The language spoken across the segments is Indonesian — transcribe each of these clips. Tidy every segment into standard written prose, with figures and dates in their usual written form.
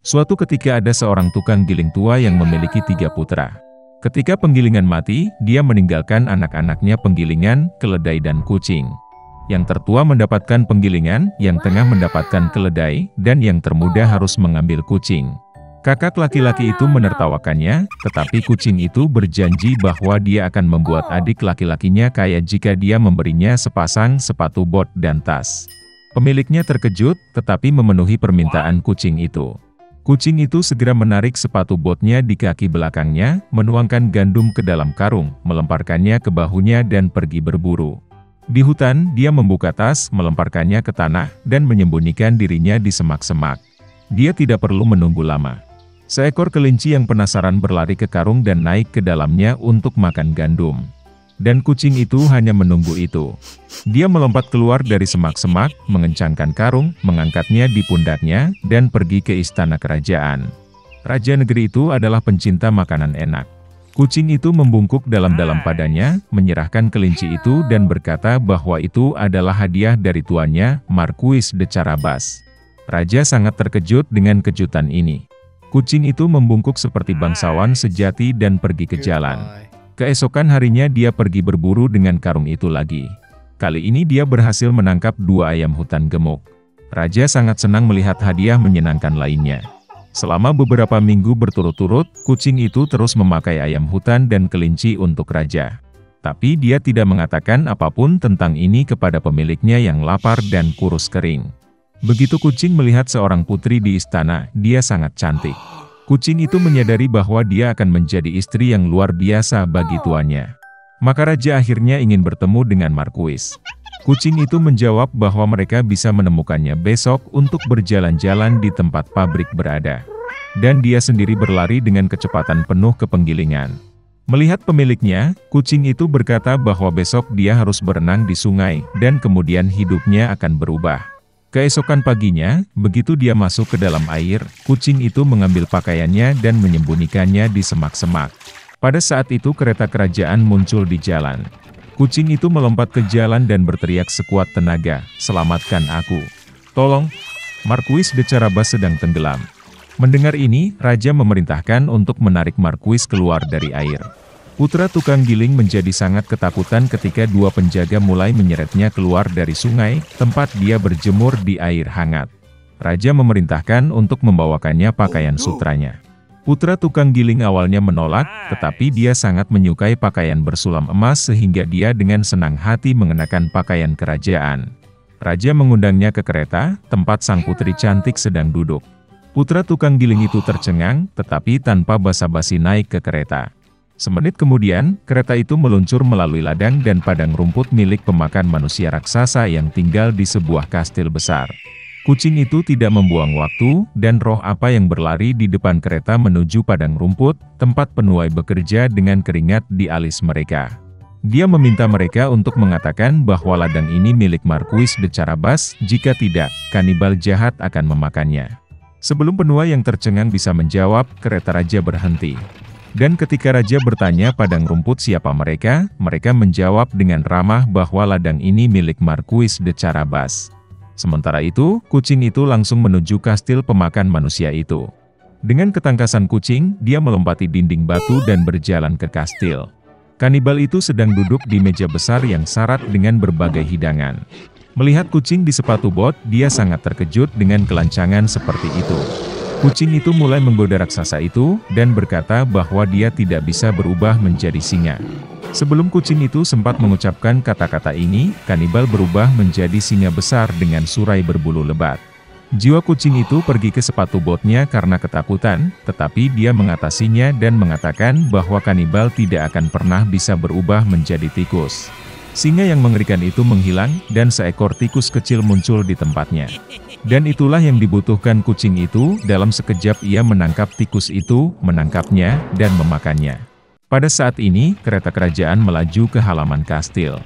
Suatu ketika ada seorang tukang giling tua yang memiliki 3 putra. Ketika penggilingan mati, dia meninggalkan anak-anaknya penggilingan, keledai dan kucing. Yang tertua mendapatkan penggilingan, yang tengah mendapatkan keledai, dan yang termuda harus mengambil kucing. Kakak laki-laki itu menertawakannya, tetapi kucing itu berjanji bahwa dia akan membuat adik laki-lakinya kaya jika dia memberinya sepasang sepatu bot dan tas. Pemiliknya terkejut, tetapi memenuhi permintaan kucing itu. Kucing itu segera menarik sepatu botnya di kaki belakangnya, menuangkan gandum ke dalam karung, melemparkannya ke bahunya dan pergi berburu. Di hutan, dia membuka tas, melemparkannya ke tanah, dan menyembunyikan dirinya di semak-semak. Dia tidak perlu menunggu lama. Seekor kelinci yang penasaran berlari ke karung dan naik ke dalamnya untuk makan gandum. Dan kucing itu hanya menunggu itu. Dia melompat keluar dari semak-semak, mengencangkan karung, mengangkatnya di pundaknya, dan pergi ke istana kerajaan. Raja negeri itu adalah pencinta makanan enak. Kucing itu membungkuk dalam-dalam padanya, menyerahkan kelinci itu dan berkata bahwa itu adalah hadiah dari tuannya, Marquis de Carabas. Raja sangat terkejut dengan kejutan ini. Kucing itu membungkuk seperti bangsawan sejati dan pergi ke jalan. Keesokan harinya dia pergi berburu dengan karung itu lagi. Kali ini dia berhasil menangkap 2 ayam hutan gemuk. Raja sangat senang melihat hadiah menyenangkan lainnya. Selama beberapa minggu berturut-turut, kucing itu terus memakai ayam hutan dan kelinci untuk raja. Tapi dia tidak mengatakan apapun tentang ini kepada pemiliknya yang lapar dan kurus kering. Begitu kucing melihat seorang putri di istana, dia sangat cantik. Kucing itu menyadari bahwa dia akan menjadi istri yang luar biasa bagi tuannya. Maka raja akhirnya ingin bertemu dengan Marquis. Kucing itu menjawab bahwa mereka bisa menemukannya besok untuk berjalan-jalan di tempat pabrik berada. Dan dia sendiri berlari dengan kecepatan penuh ke penggilingan. Melihat pemiliknya, kucing itu berkata bahwa besok dia harus berenang di sungai, dan kemudian hidupnya akan berubah. Keesokan paginya, begitu dia masuk ke dalam air, kucing itu mengambil pakaiannya dan menyembunyikannya di semak-semak. Pada saat itu kereta kerajaan muncul di jalan. Kucing itu melompat ke jalan dan berteriak sekuat tenaga, "Selamatkan aku! Tolong! Marquis de Carabas sedang tenggelam." Mendengar ini, raja memerintahkan untuk menarik Marquis keluar dari air. Putra tukang giling menjadi sangat ketakutan ketika 2 penjaga mulai menyeretnya keluar dari sungai, tempat dia berjemur di air hangat. Raja memerintahkan untuk membawakannya pakaian sutranya. Putra tukang giling awalnya menolak, tetapi dia sangat menyukai pakaian bersulam emas sehingga dia dengan senang hati mengenakan pakaian kerajaan. Raja mengundangnya ke kereta, tempat sang putri cantik sedang duduk. Putra tukang giling itu tercengang, tetapi tanpa basa-basi naik ke kereta. Semenit kemudian, kereta itu meluncur melalui ladang dan padang rumput milik pemakan manusia raksasa yang tinggal di sebuah kastil besar. Kucing itu tidak membuang waktu, dan roh apa yang berlari di depan kereta menuju padang rumput, tempat penuai bekerja dengan keringat di alis mereka. Dia meminta mereka untuk mengatakan bahwa ladang ini milik Marquis de Carabas, jika tidak, kanibal jahat akan memakannya. Sebelum penuai yang tercengang bisa menjawab, kereta raja berhenti. Dan ketika raja bertanya padang rumput siapa mereka, mereka menjawab dengan ramah bahwa ladang ini milik Marquis de Carabas. Sementara itu, kucing itu langsung menuju kastil pemakan manusia itu. Dengan ketangkasan kucing, dia melompati dinding batu dan berjalan ke kastil. Kanibal itu sedang duduk di meja besar yang syarat dengan berbagai hidangan. Melihat kucing di sepatu bot, dia sangat terkejut dengan kelancangan seperti itu. Kucing itu mulai menggoda raksasa itu, dan berkata bahwa dia tidak bisa berubah menjadi singa. Sebelum kucing itu sempat mengucapkan kata-kata ini, kanibal berubah menjadi singa besar dengan surai berbulu lebat. Jiwa kucing itu pergi ke sepatu botnya karena ketakutan, tetapi dia mengatasinya dan mengatakan bahwa kanibal tidak akan pernah bisa berubah menjadi tikus. Singa yang mengerikan itu menghilang, dan seekor tikus kecil muncul di tempatnya. Dan itulah yang dibutuhkan kucing itu, dalam sekejap ia menangkap tikus itu, menangkapnya, dan memakannya. Pada saat ini, kereta kerajaan melaju ke halaman kastil.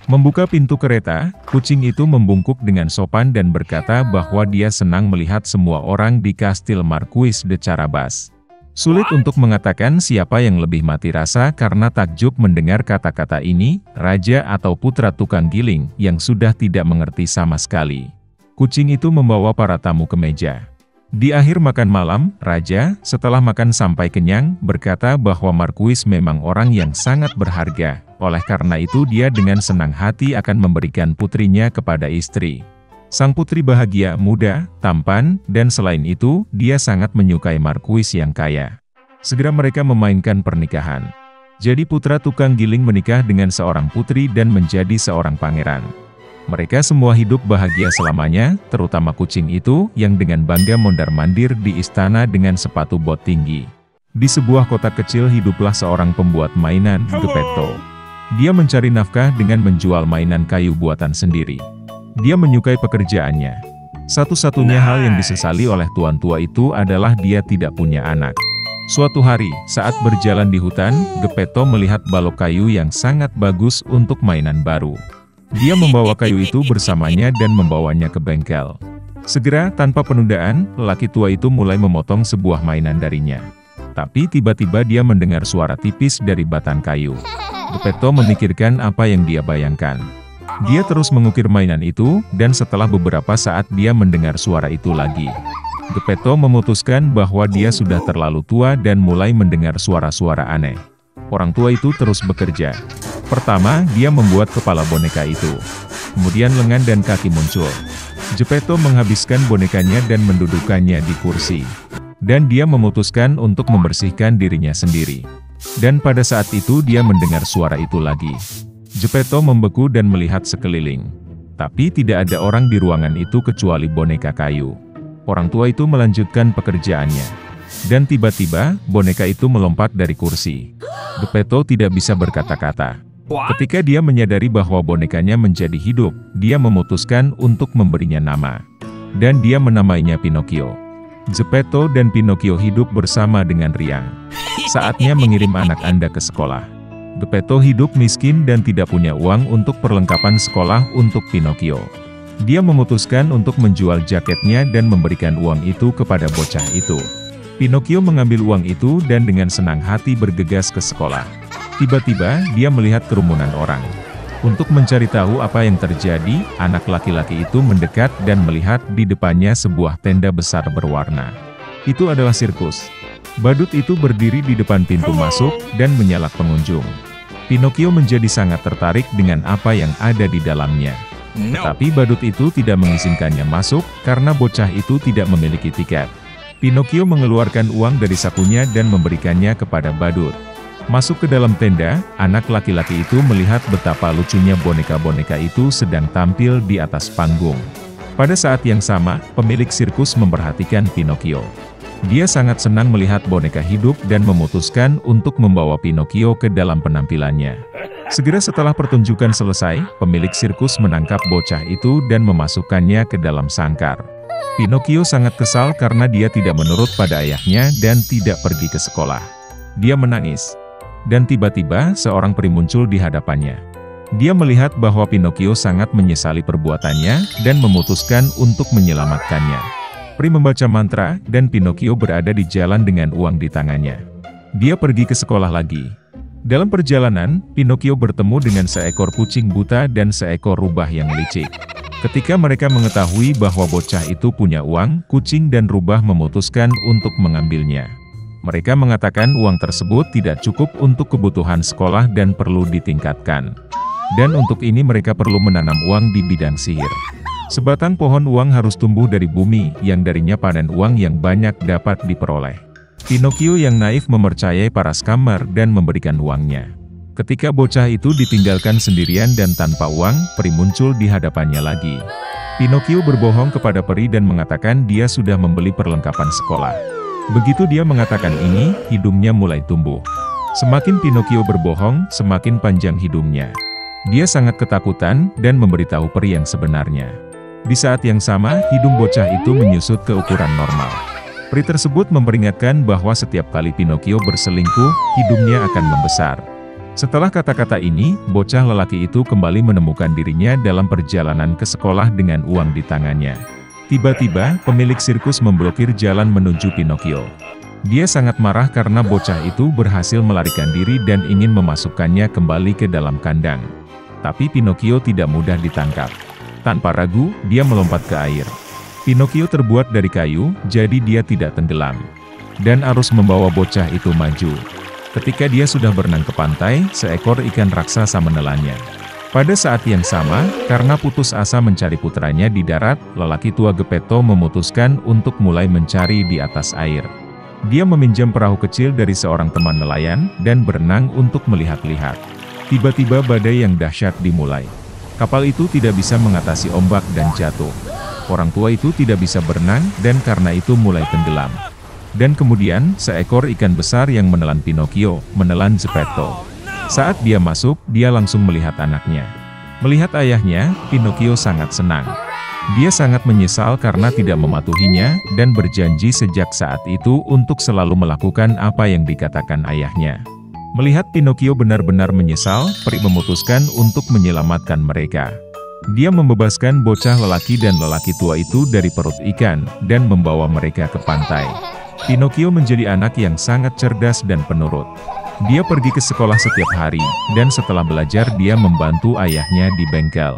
Membuka pintu kereta, kucing itu membungkuk dengan sopan dan berkata bahwa dia senang melihat semua orang di kastil Marquis de Carabas. Sulit untuk mengatakan siapa yang lebih mati rasa karena takjub mendengar kata-kata ini, raja atau putra tukang giling, yang sudah tidak mengerti sama sekali. Kucing itu membawa para tamu ke meja. Di akhir makan malam, Raja, setelah makan sampai kenyang, berkata bahwa Marquis memang orang yang sangat berharga. Oleh karena itu dia dengan senang hati akan memberikan putrinya kepada istri. Sang putri bahagia, muda, tampan, dan selain itu, dia sangat menyukai Marquis yang kaya. Segera mereka memainkan pernikahan. Jadi putra tukang giling menikah dengan seorang putri dan menjadi seorang pangeran. Mereka semua hidup bahagia selamanya, terutama kucing itu, yang dengan bangga mondar-mandir di istana dengan sepatu bot tinggi. Di sebuah kota kecil hiduplah seorang pembuat mainan, Geppetto. Dia mencari nafkah dengan menjual mainan kayu buatan sendiri. Dia menyukai pekerjaannya. Satu-satunya hal yang disesali oleh tuan tua itu adalah dia tidak punya anak. Suatu hari, saat berjalan di hutan, Geppetto melihat balok kayu yang sangat bagus untuk mainan baru. Dia membawa kayu itu bersamanya dan membawanya ke bengkel. Segera, tanpa penundaan, lelaki tua itu mulai memotong sebuah mainan darinya. Tapi tiba-tiba dia mendengar suara tipis dari batang kayu. Geppetto memikirkan apa yang dia bayangkan. Dia terus mengukir mainan itu, dan setelah beberapa saat dia mendengar suara itu lagi. Geppetto memutuskan bahwa dia sudah terlalu tua dan mulai mendengar suara-suara aneh. Orang tua itu terus bekerja. Pertama, dia membuat kepala boneka itu. Kemudian lengan dan kaki muncul. Geppetto menghabiskan bonekanya dan mendudukkannya di kursi. Dan dia memutuskan untuk membersihkan dirinya sendiri. Dan pada saat itu dia mendengar suara itu lagi. Geppetto membeku dan melihat sekeliling. Tapi tidak ada orang di ruangan itu kecuali boneka kayu. Orang tua itu melanjutkan pekerjaannya. Dan tiba-tiba, boneka itu melompat dari kursi. Geppetto tidak bisa berkata-kata. Ketika dia menyadari bahwa bonekanya menjadi hidup, dia memutuskan untuk memberinya nama. Dan dia menamainya Pinocchio. Geppetto dan Pinocchio hidup bersama dengan riang. Saatnya mengirim anak Anda ke sekolah. Geppetto hidup miskin dan tidak punya uang untuk perlengkapan sekolah untuk Pinocchio. Dia memutuskan untuk menjual jaketnya dan memberikan uang itu kepada bocah itu. Pinocchio mengambil uang itu dan dengan senang hati bergegas ke sekolah. Tiba-tiba, dia melihat kerumunan orang. Untuk mencari tahu apa yang terjadi, anak laki-laki itu mendekat dan melihat di depannya sebuah tenda besar berwarna. Itu adalah sirkus. Badut itu berdiri di depan pintu masuk dan menyalak pengunjung. Pinocchio menjadi sangat tertarik dengan apa yang ada di dalamnya. Tetapi badut itu tidak mengizinkannya masuk karena bocah itu tidak memiliki tiket. Pinocchio mengeluarkan uang dari sakunya dan memberikannya kepada badut. Masuk ke dalam tenda, anak laki-laki itu melihat betapa lucunya boneka-boneka itu sedang tampil di atas panggung. Pada saat yang sama, pemilik sirkus memperhatikan Pinocchio. Dia sangat senang melihat boneka hidup dan memutuskan untuk membawa Pinocchio ke dalam penampilannya. Segera setelah pertunjukan selesai, pemilik sirkus menangkap bocah itu dan memasukkannya ke dalam sangkar. Pinocchio sangat kesal karena dia tidak menurut pada ayahnya dan tidak pergi ke sekolah. Dia menangis. Dan tiba-tiba seorang peri muncul di hadapannya. Dia melihat bahwa Pinocchio sangat menyesali perbuatannya dan memutuskan untuk menyelamatkannya. Peri membaca mantra dan Pinocchio berada di jalan dengan uang di tangannya. Dia pergi ke sekolah lagi. Dalam perjalanan, Pinocchio bertemu dengan seekor kucing buta dan seekor rubah yang licik. Ketika mereka mengetahui bahwa bocah itu punya uang, kucing dan rubah memutuskan untuk mengambilnya. Mereka mengatakan uang tersebut tidak cukup untuk kebutuhan sekolah dan perlu ditingkatkan. Dan untuk ini mereka perlu menanam uang di bidang sihir. Sebatang pohon uang harus tumbuh dari bumi, yang darinya panen uang yang banyak dapat diperoleh. Pinocchio yang naif mempercayai para scammer dan memberikan uangnya. Ketika bocah itu ditinggalkan sendirian dan tanpa uang, peri muncul di hadapannya lagi. Pinocchio berbohong kepada peri dan mengatakan dia sudah membeli perlengkapan sekolah. Begitu dia mengatakan ini, hidungnya mulai tumbuh. Semakin Pinocchio berbohong, semakin panjang hidungnya. Dia sangat ketakutan dan memberitahu peri yang sebenarnya. Di saat yang sama, hidung bocah itu menyusut ke ukuran normal. Peri tersebut memperingatkan bahwa setiap kali Pinocchio berselingkuh, hidungnya akan membesar. Setelah kata-kata ini, bocah lelaki itu kembali menemukan dirinya dalam perjalanan ke sekolah dengan uang di tangannya. Tiba-tiba, pemilik sirkus memblokir jalan menuju Pinocchio. Dia sangat marah karena bocah itu berhasil melarikan diri dan ingin memasukkannya kembali ke dalam kandang. Tapi Pinocchio tidak mudah ditangkap. Tanpa ragu, dia melompat ke air. Pinocchio terbuat dari kayu, jadi dia tidak tenggelam. Dan arus membawa bocah itu maju. Ketika dia sudah berenang ke pantai, seekor ikan raksasa menelannya. Pada saat yang sama, karena putus asa mencari putranya di darat, lelaki tua Geppetto memutuskan untuk mulai mencari di atas air. Dia meminjam perahu kecil dari seorang teman nelayan, dan berenang untuk melihat-lihat. Tiba-tiba badai yang dahsyat dimulai. Kapal itu tidak bisa mengatasi ombak dan jatuh. Orang tua itu tidak bisa berenang, dan karena itu mulai tenggelam. Dan kemudian, seekor ikan besar yang menelan Pinocchio, menelan Geppetto. Saat dia masuk, dia langsung melihat anaknya. Melihat ayahnya, Pinocchio sangat senang. Dia sangat menyesal karena tidak mematuhinya, dan berjanji sejak saat itu untuk selalu melakukan apa yang dikatakan ayahnya. Melihat Pinocchio benar-benar menyesal, peri memutuskan untuk menyelamatkan mereka. Dia membebaskan bocah lelaki dan lelaki tua itu dari perut ikan, dan membawa mereka ke pantai. Pinocchio menjadi anak yang sangat cerdas dan penurut. Dia pergi ke sekolah setiap hari, dan setelah belajar dia membantu ayahnya di bengkel.